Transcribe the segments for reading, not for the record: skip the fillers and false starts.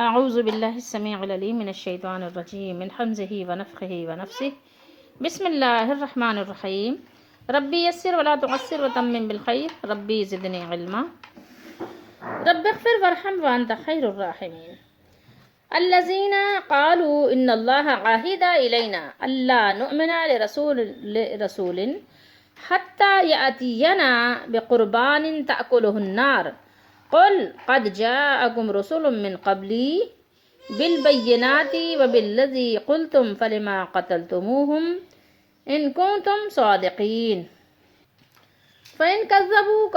اعوذ باللہ السمیع العلیم من الشیطان الرجیم من حمزہ ونفخہ ونفثہ بسم اللہ الرحمن الرحیم ربی یسر ولا تعسر وتمم بالخیر ربی زدنی علما رب اغفر وارحم وانت خیر الراحمین الذین قالوا ان اللہ عاہد الینا الا نؤمن لرسول حتی یأتینا بقربان تأکلہ النار قل قد جاءکم رسول من قبلی بالبینات وبالذی قلتم فلما قتلتموہم ان کنتم صادقین فإن كذبوك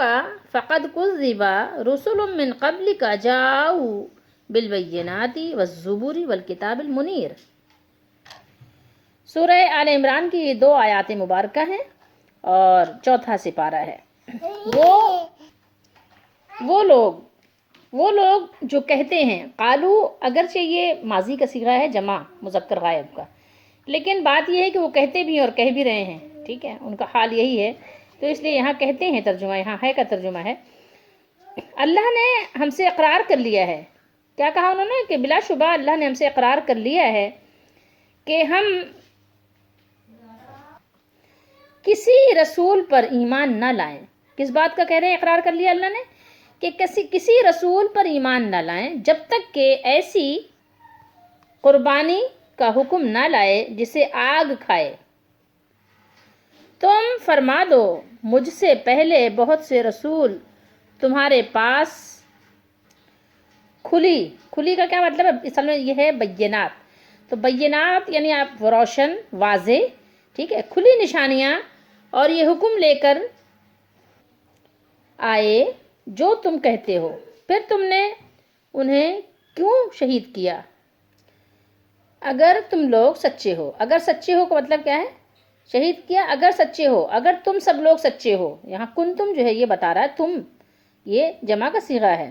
فقد كذب رسل من قبلك جاءوا بالبینات والزبر والکتاب المنیر۔ سورہ آل عمران کی یہ 2 آیات مبارکہ ہیں اور 4 سپارہ ہے۔ وہ لوگ جو کہتے ہیں، قالو اگرچہ یہ ماضی کا صیغہ ہے جمع مذکر غائب کا، لیکن بات یہ ہے کہ وہ کہتے بھی ہیں اور کہہ بھی رہے ہیں، ٹھیک ہے، ان کا حال یہی ہے، تو اس لیے یہاں کہتے ہیں ترجمہ، یہاں ہے کا ترجمہ ہے۔ اللہ نے ہم سے اقرار کر لیا ہے، کیا کہا انہوں نے کہ بلا شبہ اللہ نے ہم سے اقرار کر لیا ہے کہ ہم کسی رسول پر ایمان نہ لائیں۔ کس بات کا کہہ رہے ہیں اقرار کر لیا اللہ نے؟ کہ کسی رسول پر ایمان نہ لائیں جب تک کہ ایسی قربانی کا حکم نہ لائے جسے آگ کھائے۔ تم فرما دو مجھ سے پہلے بہت سے رسول تمہارے پاس کھلی کا کیا مطلب ہے؟ اصل میں یہ ہے بینات، تو بینات یعنی آپ روشن واضح، ٹھیک ہے، کھلی نشانیاں اور یہ حکم لے کر آئے جو تم کہتے ہو، پھر تم نے انہیں کیوں شہید کیا اگر تم لوگ سچے ہو؟ اگر سچے ہو کا مطلب کیا ہے؟ شہید کیا اگر سچے ہو، اگر تم سب لوگ سچے ہو۔ یہاں کن تم جو ہے یہ بتا رہا ہے تم، یہ جمع کا صیغہ ہے،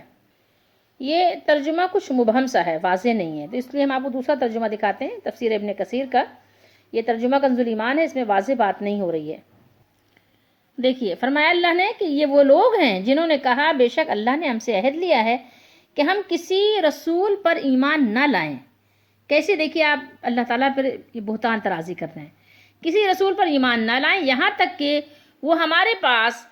یہ ترجمہ کچھ مبہم سا ہے، واضح نہیں ہے، تو اس لیے ہم آپ کو دوسرا ترجمہ دکھاتے ہیں تفسیر ابن کثیر کا۔ یہ ترجمہ کنز الایمان ہے، اس میں واضح بات نہیں ہو رہی ہے۔ دیکھیے فرمایا اللہ نے کہ یہ وہ لوگ ہیں جنہوں نے کہا بے شک اللہ نے ہم سے عہد لیا ہے کہ ہم کسی رسول پر ایمان نہ لائیں۔ کیسے؟ دیکھیے آپ اللہ تعالیٰ پر یہ بہتان ترازی کر رہے ہیں، کسی رسول پر ایمان نہ لائیں یہاں تک کہ وہ ہمارے پاس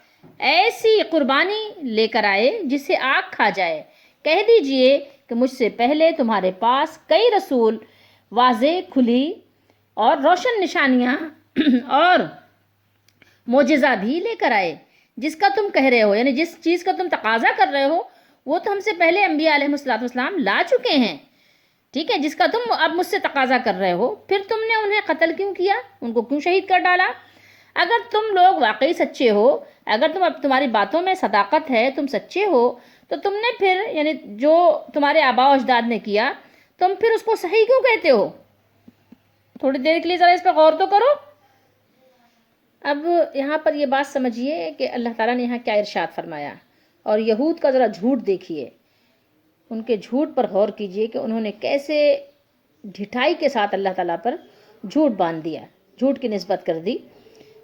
ایسی قربانی لے کر آئے جسے آگ کھا جائے۔ کہہ دیجئے کہ مجھ سے پہلے تمہارے پاس کئی رسول واضح کھلی اور روشن نشانیاں اور معجزہ بھی لے کر آئے، جس کا تم کہہ رہے ہو، یعنی جس چیز کا تم تقاضا کر رہے ہو وہ تو ہم سے پہلے انبیاء علیہ السلام لا چکے ہیں، ٹھیک ہے، جس کا تم اب مجھ سے تقاضا کر رہے ہو، پھر تم نے انہیں قتل کیوں کیا، ان کو کیوں شہید کر ڈالا؟ اگر تم لوگ واقعی سچے ہو، اگر تمہاری باتوں میں صداقت ہے، تم سچے ہو، تو تم نے پھر یعنی جو تمہارے آباء و اجداد نے کیا تم پھر اس کو صحیح کیوں کہتے ہو؟ تھوڑی دیر کے لیے ذرا اس پہ غور تو کرو۔ اب یہاں پر یہ بات سمجھیے کہ اللہ تعالیٰ نے یہاں کیا ارشاد فرمایا، اور یہود کا ذرا جھوٹ دیکھیے، ان کے جھوٹ پر غور کیجئے کہ انہوں نے کیسے ڈھٹائی کے ساتھ اللہ تعالیٰ پر جھوٹ باندھ دیا، جھوٹ کی نسبت کر دی۔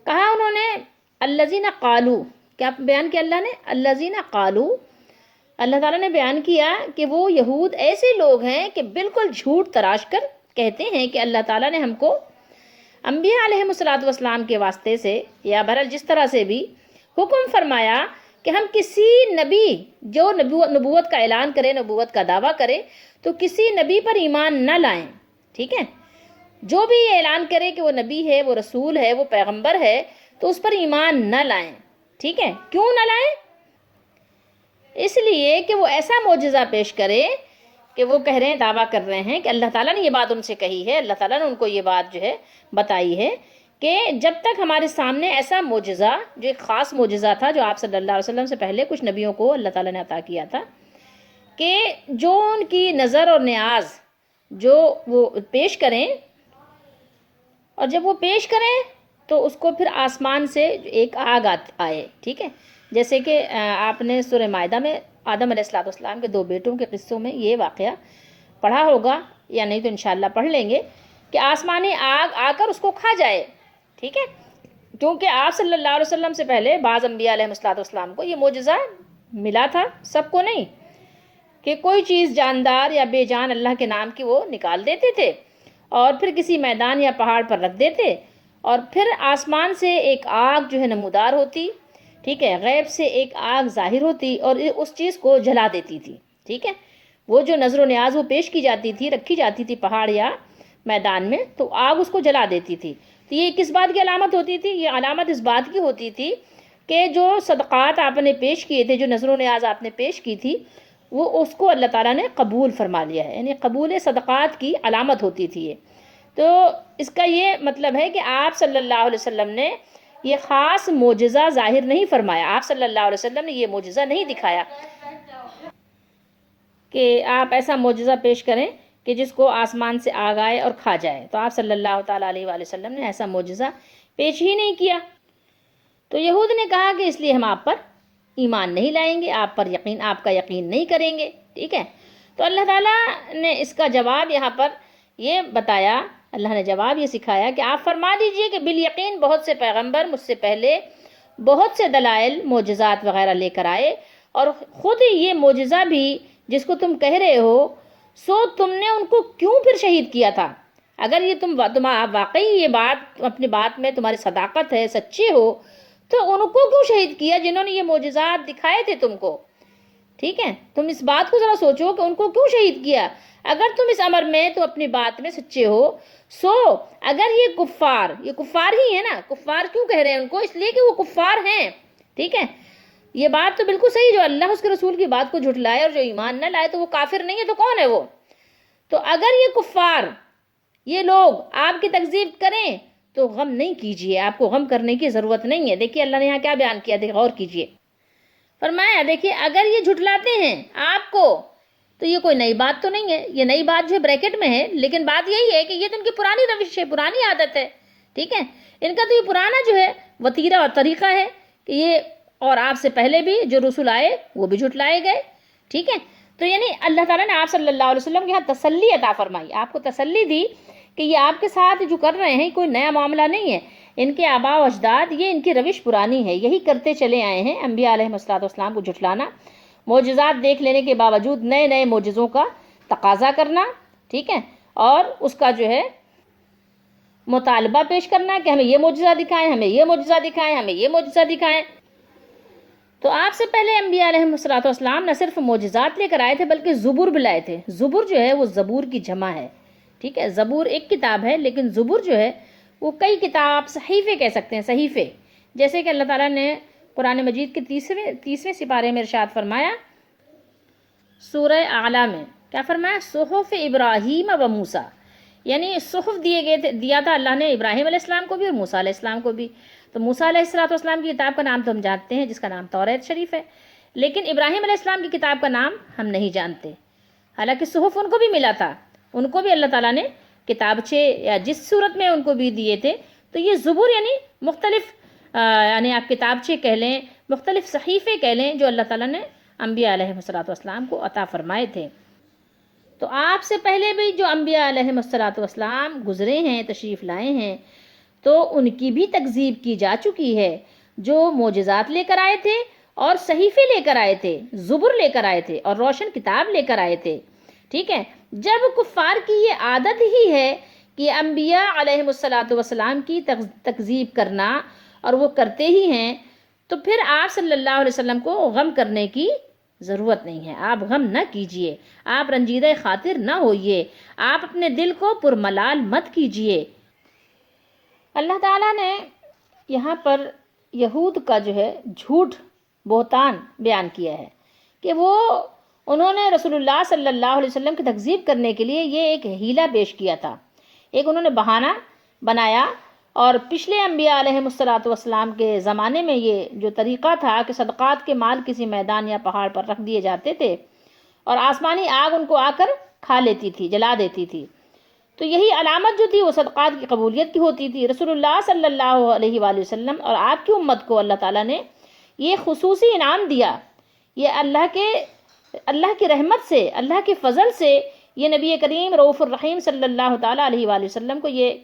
کہا انہوں نے الذین قالو، کیا بیان کیا اللہ نے؟ الذین قالو، اللہ تعالیٰ نے بیان کیا کہ وہ یہود ایسے لوگ ہیں کہ بالکل جھوٹ تراش کر کہتے ہیں کہ اللہ تعالیٰ نے ہم کو انبیاء علیہ السلام کے واسطے سے یا بہرحال جس طرح سے بھی حکم فرمایا کہ ہم کسی نبی جو نبوت کا اعلان کرے، نبوت کا دعویٰ کرے، تو کسی نبی پر ایمان نہ لائیں، ٹھیک ہے، جو بھی یہ اعلان کرے کہ وہ نبی ہے، وہ رسول ہے، وہ پیغمبر ہے، تو اس پر ایمان نہ لائیں، ٹھیک ہے۔ کیوں نہ لائیں؟ اس لیے کہ وہ ایسا معجزہ پیش کرے کہ وہ کہہ رہے ہیں، دعویٰ کر رہے ہیں کہ اللہ تعالیٰ نے یہ بات ان سے کہی ہے، اللہ تعالیٰ نے ان کو یہ بات جو ہے بتائی ہے کہ جب تک ہمارے سامنے ایسا معجزہ، جو ایک خاص معجزہ تھا جو آپ صلی اللہ علیہ وسلم سے پہلے کچھ نبیوں کو اللہ تعالیٰ نے عطا کیا تھا، کہ جو ان کی نظر اور نیاز جو وہ پیش کریں، اور جب وہ پیش کریں تو اس کو پھر آسمان سے ایک آگ آئے، ٹھیک ہے، جیسے کہ آپ نے سورہ مائدہ میں آدم علیہ السلام کے 2 بیٹوں کے قصوں میں یہ واقعہ پڑھا ہوگا، یا نہیں تو انشاءاللہ پڑھ لیں گے، کہ آسمانی آگ آ کر اس کو کھا جائے، ٹھیک ہے، کیونکہ آپ صلی اللہ علیہ وسلم سے پہلے بعض انبیاء علیہ السلام کو یہ معجزہ ملا تھا، سب کو نہیں، کہ کوئی چیز جاندار یا بے جان اللہ کے نام کی وہ نکال دیتے تھے اور پھر کسی میدان یا پہاڑ پر رکھ دیتے، اور پھر آسمان سے ایک آگ جو ہے نمودار ہوتی، ٹھیک ہے، غیب سے ایک آگ ظاہر ہوتی اور اس چیز کو جلا دیتی تھی، ٹھیک ہے، وہ جو نظر و نیاز وہ پیش کی جاتی تھی، رکھی جاتی تھی پہاڑ یا میدان میں، تو آگ اس کو جلا دیتی تھی۔ تو یہ کس بات کی علامت ہوتی تھی؟ یہ علامت اس بات کی ہوتی تھی کہ جو صدقات آپ نے پیش کیے تھے، جو نظر و نیاز آپ نے پیش کی تھی، وہ اس کو اللہ تعالیٰ نے قبول فرما لیا ہے، یعنی قبول صدقات کی علامت ہوتی تھی یہ۔ تو اس کا یہ مطلب ہے کہ آپ صلی اللہ علیہ وسلم نے یہ خاص معجزہ ظاہر نہیں فرمایا، آپ صلی اللہ علیہ وسلم نے یہ معجزہ نہیں دکھایا کہ آپ ایسا معجزہ پیش کریں کہ جس کو آسمان سے آگ آئے اور کھا جائے، تو آپ صلی اللہ تعالیٰ علیہ وآلہ وسلم نے ایسا معجزہ پیش ہی نہیں کیا۔ تو یہود نے کہا کہ اس لیے ہم آپ پر ایمان نہیں لائیں گے، آپ کا یقین نہیں کریں گے، ٹھیک ہے۔ تو اللہ تعالیٰ نے اس کا جواب یہاں پر یہ بتایا، اللہ نے جواب یہ سکھایا کہ آپ فرما دیجئے کہ بالیقین بہت سے پیغمبر مجھ سے پہلے بہت سے دلائل معجزات وغیرہ لے کر آئے، اور خود یہ معجزہ بھی جس کو تم کہہ رہے ہو، سو تم نے ان کو کیوں پھر شہید کیا تھا؟ اگر یہ تم واقعی یہ بات اپنی بات میں تمہاری صداقت ہے، سچے ہو، تو ان کو کیوں شہید کیا جنہوں نے یہ معجزات دکھائے تھے تم کو؟ ٹھیک ہے، تم اس بات کو ذرا سوچو کہ ان کو کیوں شہید کیا؟ اگر تم اس امر میں تو اپنی بات میں سچے ہو، سو اگر یہ کفار ہی ہے نا، کفار کیوں کہہ رہے ہیں ان کو؟ اس لیے کہ وہ کفار ہیں، ٹھیک ہے۔ یہ بات تو بالکل صحیح، جو اللہ اس کے رسول کی بات کو جھٹلائے اور جو ایمان نہ لائے تو وہ کافر نہیں ہے، تو کون ہے وہ؟ تو اگر یہ کفار، یہ لوگ آپ کی تکذیب کریں تو غم نہیں کیجئے، آپ کو غم کرنے کی ضرورت نہیں ہے۔ دیکھیے اللہ نے یہاں کیا بیان کیا، دیکھیے غور کیجئے، فرمایا دیکھیے اگر یہ جھٹلاتے ہیں آپ کو تو یہ کوئی نئی بات تو نہیں ہے، یہ نئی بات جو ہے بریکٹ میں ہے، لیکن بات یہی ہے کہ یہ تو ان کی پرانی روش ہے، پرانی عادت ہے، ٹھیک ہے، ان کا تو یہ پرانا جو ہے وتیرہ اور طریقہ ہے کہ یہ، اور آپ سے پہلے بھی جو رسول آئے وہ بھی جھٹلائے گئے، ٹھیک ہے۔ تو یعنی اللہ تعالیٰ نے آپ صلی اللہ علیہ وسلم کے یہاں تسلی عطا فرمائی، آپ کو تسلی دی کہ یہ آپ کے ساتھ جو کر رہے ہیں کوئی نیا معاملہ نہیں ہے، ان کے آباء و اجداد یہ ان کی روش پرانی ہے، یہی کرتے چلے آئے ہیں، انبیاء علیہ السلام کو جھٹلانا، معجزات دیکھ لینے کے باوجود نئے نئے معجزوں کا تقاضا کرنا، ٹھیک ہے، اور اس کا جو ہے مطالبہ پیش کرنا کہ ہمیں یہ معجزہ دکھائیں، ہمیں یہ معجزہ دکھائیں، ہمیں یہ معجزہ دکھائیں۔ تو آپ سے پہلے انبیاء علیہ السلام نہ صرف معجزات لے کر آئے تھے بلکہ زبور بھی لائے تھے۔ زبور جو ہے وہ زبور کی جمع ہے، ٹھیک ہے، زبور ایک کتاب ہے لیکن زبور جو ہے وہ کئی کتاب، صحیفے کہہ سکتے ہیں، صحیفے، جیسے کہ اللہ تعالیٰ نے قرآن مجید کے 30ویں سپارے میں ارشاد فرمایا، سورہ اعلیٰ میں کیا فرمایا؟ صحف ابراہیم و موسیٰ، یعنی صحف دیا تھا اللہ نے ابراہیم علیہ السلام کو بھی اور موسیٰ علیہ السلام کو بھی۔ تو موسیٰ علیہ السلام کی کتاب کا نام تو ہم جانتے ہیں جس کا نام توریت شریف ہے، لیکن ابراہیم علیہ السلام کی کتاب کا نام ہم نہیں جانتے، حالانکہ صحف ان کو بھی ملا تھا، ان کو بھی اللہ تعالیٰ نے کتابچے یا جس صورت میں ان کو بھی دیے تھے۔ تو یہ زبور یعنی مختلف یعنی آپ کتابچے کہہ لیں، مختلف صحیفے کہہ لیں جو اللہ تعالیٰ نے انبیاء علیہ السلام کو عطا فرمائے تھے۔ تو آپ سے پہلے بھی جو انبیاء علیہ السلام گزرے ہیں، تشریف لائے ہیں، تو ان کی بھی تکذیب کی جا چکی ہے، جو معجزات لے کر آئے تھے اور صحیفے لے کر آئے تھے، زبر لے کر آئے تھے اور روشن کتاب لے کر آئے تھے، ٹھیک ہے۔ جب کفار کی یہ عادت ہی ہے کہ انبیاء علیہ السلام کی تکذیب کرنا، اور وہ کرتے ہی ہیں، تو پھر آپ صلی اللہ علیہ وسلم کو غم کرنے کی ضرورت نہیں ہے، آپ غم نہ کیجئے، آپ رنجیدہ خاطر نہ ہوئیے، آپ اپنے دل کو پرملال مت کیجئے۔ اللہ تعالیٰ نے یہاں پر یہود کا جو ہے جھوٹ، بہتان بیان کیا ہے کہ انہوں نے رسول اللہ صلی اللہ علیہ وسلم کی تکذیب کرنے کے لیے یہ ایک ہیلہ پیش کیا تھا، ایک انہوں نے بہانہ بنایا، اور پچھلے انبیاء علیہ السلام کے زمانے میں یہ جو طریقہ تھا کہ صدقات کے مال کسی میدان یا پہاڑ پر رکھ دیے جاتے تھے اور آسمانی آگ ان کو آ کر کھا لیتی تھی، جلا دیتی تھی، تو یہی علامت جو تھی وہ صدقات کی قبولیت کی ہوتی تھی۔ رسول اللہ صلی اللہ علیہ وآلہ وسلم اور آپ کی امت کو اللہ تعالیٰ نے یہ خصوصی انعام دیا، یہ اللہ کی رحمت سے، اللہ کے فضل سے یہ نبی کریم رؤوف الرحیم صلی اللہ تعالیٰ علیہ وآلہ وسلم کو یہ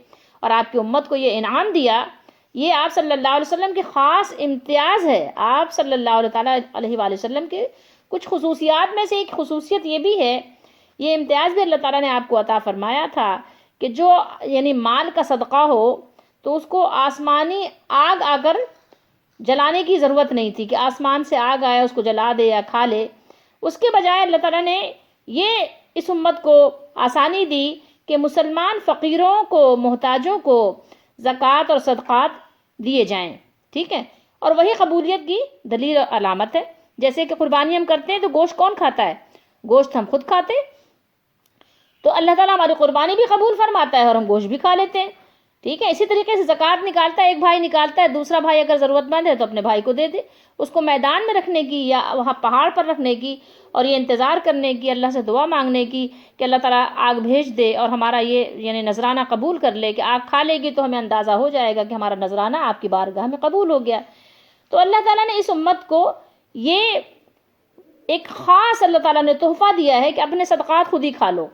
اور آپ کی امت کو یہ انعام دیا، یہ آپ صلی اللہ علیہ وسلم کی خاص امتیاز ہے، آپ صلی اللہ علیہ وآلہ وسلم کے کچھ خصوصیات میں سے ایک خصوصیت یہ بھی ہے، یہ امتیاز بھی اللہ تعالیٰ نے آپ کو عطا فرمایا تھا کہ جو یعنی مال کا صدقہ ہو تو اس کو آسمانی آگ آ کر جلانے کی ضرورت نہیں تھی کہ آسمان سے آگ آیا اس کو جلا دے یا کھا لے. اس کے بجائے اللہ تعالیٰ نے یہ اس امت کو آسانی دی کہ مسلمان فقیروں کو، محتاجوں کو زکوٰۃ اور صدقات دیے جائیں. ٹھیک ہے، اور وہی قبولیت کی دلیل اور علامت ہے. جیسے کہ قربانی ہم کرتے ہیں تو گوشت کون کھاتا ہے؟ گوشت ہم خود کھاتے، تو اللہ تعالیٰ ہماری قربانی بھی قبول فرماتا ہے اور ہم گوشت بھی کھا لیتے ہیں. ٹھیک ہے، اسی طریقے سے زکوٰۃ نکالتا ہے، ایک بھائی نکالتا ہے، دوسرا بھائی اگر ضرورت مند ہے تو اپنے بھائی کو دے دے. اس کو میدان میں رکھنے کی یا وہاں پہاڑ پر رکھنے کی اور یہ انتظار کرنے کی، اللہ سے دعا مانگنے کی کہ اللہ تعالیٰ آگ بھیج دے اور ہمارا یہ یعنی نذرانہ قبول کر لے، کہ آگ کھا لے گی تو ہمیں اندازہ ہو جائے گا کہ ہمارا نذرانہ آپ کی بارگاہ میں قبول ہو گیا. تو اللہ تعالیٰ نے اس امت کو یہ ایک خاص اللہ تعالیٰ نے تحفہ دیا ہے کہ اپنے صدقات خود ہی کھا لو.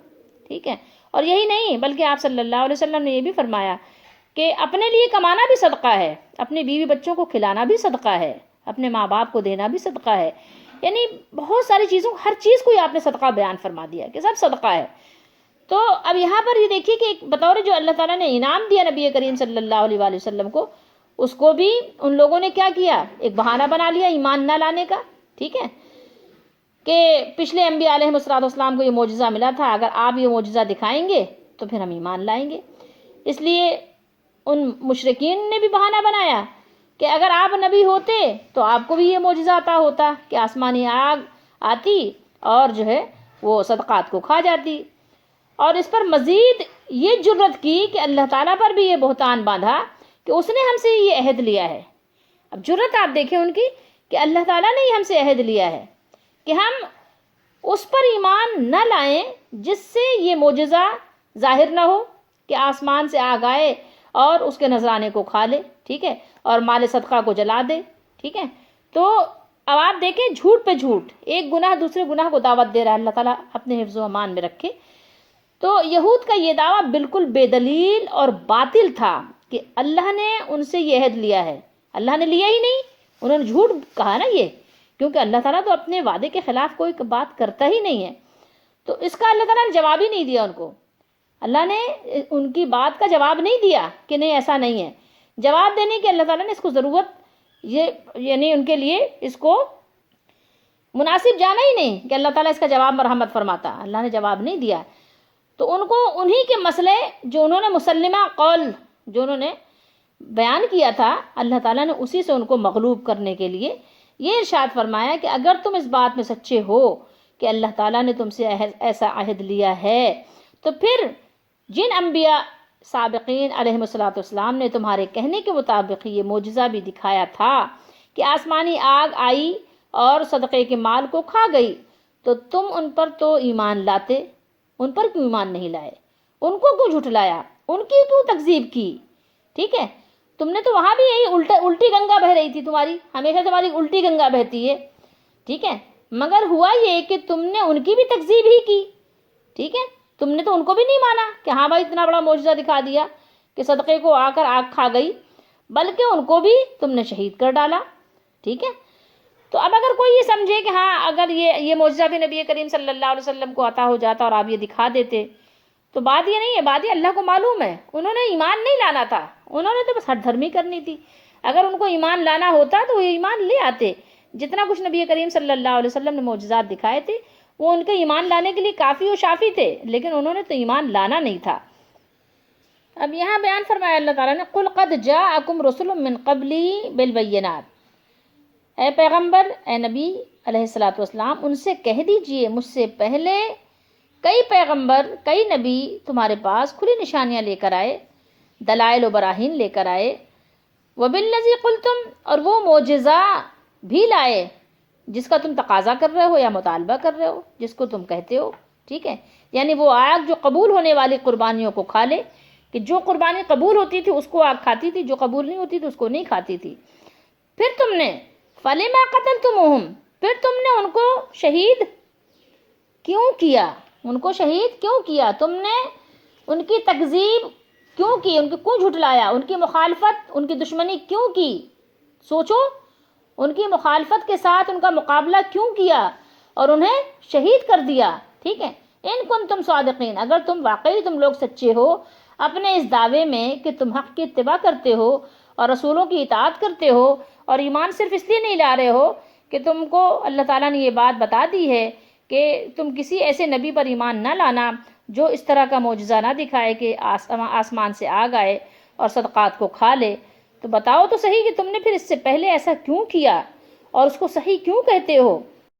ٹھیک ہے، اور یہی نہیں بلکہ آپ صلی اللہ علیہ وسلم نے یہ بھی فرمایا کہ اپنے لیے کمانا بھی صدقہ ہے، اپنی بیوی بچوں کو کھلانا بھی صدقہ ہے، اپنے ماں باپ کو دینا بھی صدقہ ہے. یعنی بہت ساری چیزوں، ہر چیز کو آپ نے صدقہ بیان فرما دیا کہ سب صدقہ ہے. تو اب یہاں پر یہ دیکھیے کہ ایک بطور جو اللہ تعالیٰ نے انعام دیا نبی کریم صلی اللہ علیہ وآلہ وسلم کو، اس کو بھی ان لوگوں نے کیا کیا؟ ایک بہانہ بنا لیا ایمان نہ لانے کا. ٹھیک ہے، کہ پچھلے انبیاء علیہ السلام کو یہ معجزہ ملا تھا، اگر آپ یہ معجزہ دکھائیں گے تو پھر ہم ایمان لائیں گے. اس لیے ان مشرکین نے بھی بہانہ بنایا کہ اگر آپ نبی ہوتے تو آپ کو بھی یہ معجزہ عطا ہوتا کہ آسمانی آگ آتی اور جو ہے وہ صدقات کو کھا جاتی. اور اس پر مزید یہ جرت کی کہ اللہ تعالیٰ پر بھی یہ بہتان باندھا کہ اس نے ہم سے یہ عہد لیا ہے. اب جرت آپ دیکھیں ان کی کہ اللہ تعالیٰ نے ہی ہم سے عہد لیا ہے کہ ہم اس پر ایمان نہ لائیں جس سے یہ معجزہ ظاہر نہ ہو کہ آسمان سے آگ آئے اور اس کے نذرانے کو کھا لے. ٹھیک ہے، اور مال صدقہ کو جلا دے. ٹھیک ہے، تو اب آپ دیکھیں جھوٹ پہ جھوٹ، ایک گناہ دوسرے گناہ کو دعوت دے رہا ہے. اللہ تعالیٰ اپنے حفظ و امان میں رکھے. تو یہود کا یہ دعویٰ بالکل بے دلیل اور باطل تھا کہ اللہ نے ان سے یہ عہد لیا ہے. اللہ نے لیا ہی نہیں، انہوں نے جھوٹ کہا نا یہ، کیونکہ اللہ تعالیٰ تو اپنے وعدے کے خلاف کوئی بات کرتا ہی نہیں ہے. تو اس کا اللہ تعالیٰ نے جواب ہی نہیں دیا ان کو. اللہ نے ان کی بات کا جواب نہیں دیا کہ نہیں ایسا نہیں ہے. جواب دینے کی اللہ تعالیٰ نے اس کو ضرورت یہ یعنی ان کے لیے اس کو مناسب جانا ہی نہیں کہ اللہ تعالیٰ اس کا جواب مرحمت فرماتا. اللہ نے جواب نہیں دیا. تو ان کو انہی کے مسئلے جو انہوں نے مسلمہ قول جو انہوں نے بیان کیا تھا، اللہ تعالیٰ نے اسی سے ان کو مغلوب کرنے کے لیے یہ ارشاد فرمایا کہ اگر تم اس بات میں سچے ہو کہ اللہ تعالیٰ نے تم سے ایسا عہد لیا ہے تو پھر جن انبیاء سابقین علیہ السلام نے تمہارے کہنے کے مطابق یہ معجزہ بھی دکھایا تھا کہ آسمانی آگ آئی اور صدقے کے مال کو کھا گئی، تو تم ان پر تو ایمان لاتے، ان پر کیوں ایمان نہیں لائے؟ ان کو کیوں جھٹلایا؟ ان کی کیوں تکذیب کی؟ ٹھیک ہے، تم نے تو وہاں بھی یہی الٹی گنگا بہ رہی تھی، تمہاری ہمیشہ تمہاری الٹی گنگا بہتی ہے. ٹھیک ہے، مگر ہوا یہ کہ تم نے ان کی بھی تکذیب ہی کی. ٹھیک ہے، تم نے تو ان کو بھی نہیں مانا کہ ہاں بھائی اتنا بڑا معجزہ دکھا دیا کہ صدقے کو آ کر آگ کھا گئی، بلکہ ان کو بھی تم نے شہید کر ڈالا. ٹھیک ہے، تو اب اگر کوئی یہ سمجھے کہ ہاں اگر یہ معجزہ بھی نبی کریم صلی اللہ علیہ وسلم کو عطا ہو جاتا اور آپ یہ دکھا دیتے، تو بات یہ نہیں ہے، بات یہ اللہ کو معلوم ہے انہوں نے ایمان نہیں لانا تھا، انہوں نے تو بس ہٹ دھرمی کرنی تھی. اگر ان کو ایمان لانا ہوتا تو وہ ایمان لے آتے. جتنا کچھ نبی کریم صلی اللہ علیہ وسلم نے معجزات دکھائے تھے وہ ان کے ایمان لانے کے لیے کافی و شافی تھے، لیکن انہوں نے تو ایمان لانا نہیں تھا. اب یہاں بیان فرمایا اللہ تعالیٰ نے قُلْ قَدْ جَاءَكُمْ رُسُلٌ مِّن قَبْلِي بِالْبَيِّنَاتِ، اے پیغمبر، اے نبی علیہ السلام، ان سے کہہ دیجئے مجھ سے پہلے کئی پیغمبر، کئی نبی تمہارے پاس کھلی نشانیاں لے کر آئے، دلائل و براہین لے کر آئے. وَبِالَّذِي قُلْتُمْ، اور وہ معجزہ بھی لائے جس کا تم تقاضا کر رہے ہو یا مطالبہ کر رہے ہو، جس کو تم کہتے ہو. ٹھیک ہے، یعنی وہ آگ جو قبول ہونے والی قربانیوں کو کھا لے، کہ جو قربانی قبول ہوتی تھی اس کو آگ کھاتی تھی، جو قبول نہیں ہوتی تھی اس کو نہیں کھاتی تھی. پھر تم نے فَلِمَا قَتَلْتُمُوهُمْ، پھر تم نے ان کو شہید کیوں کیا؟ ان کو شہید کیوں کیا؟ تم نے ان کی تکذیب کیوں کی؟ ان کو کیوں جھٹلایا؟ ان کی مخالفت، ان کی دشمنی کیوں کی؟ سوچو، ان کی مخالفت کے ساتھ ان کا مقابلہ کیوں کیا؟ اور انہیں شہید کر دیا. ٹھیک ہے. ان کنتم صادقین، اگر تم لوگ سچے ہو اپنے اس دعوے میں کہ تم حق کی اتباع کرتے ہو اور رسولوں کی اطاعت کرتے ہو، اور ایمان صرف اس لیے نہیں لا رہے ہو کہ تم کو اللہ تعالیٰ نے یہ بات بتا دی ہے کہ تم کسی ایسے نبی پر ایمان نہ لانا جو اس طرح کا معجزہ نہ دکھائے کہ آسمان سے آگ آئے اور صدقات کو کھا لے. تو بتاؤ تو صحیح کہ تم نے پھر اس سے پہلے ایسا کیوں کیا اور اس کو صحیح کیوں کہتے ہو؟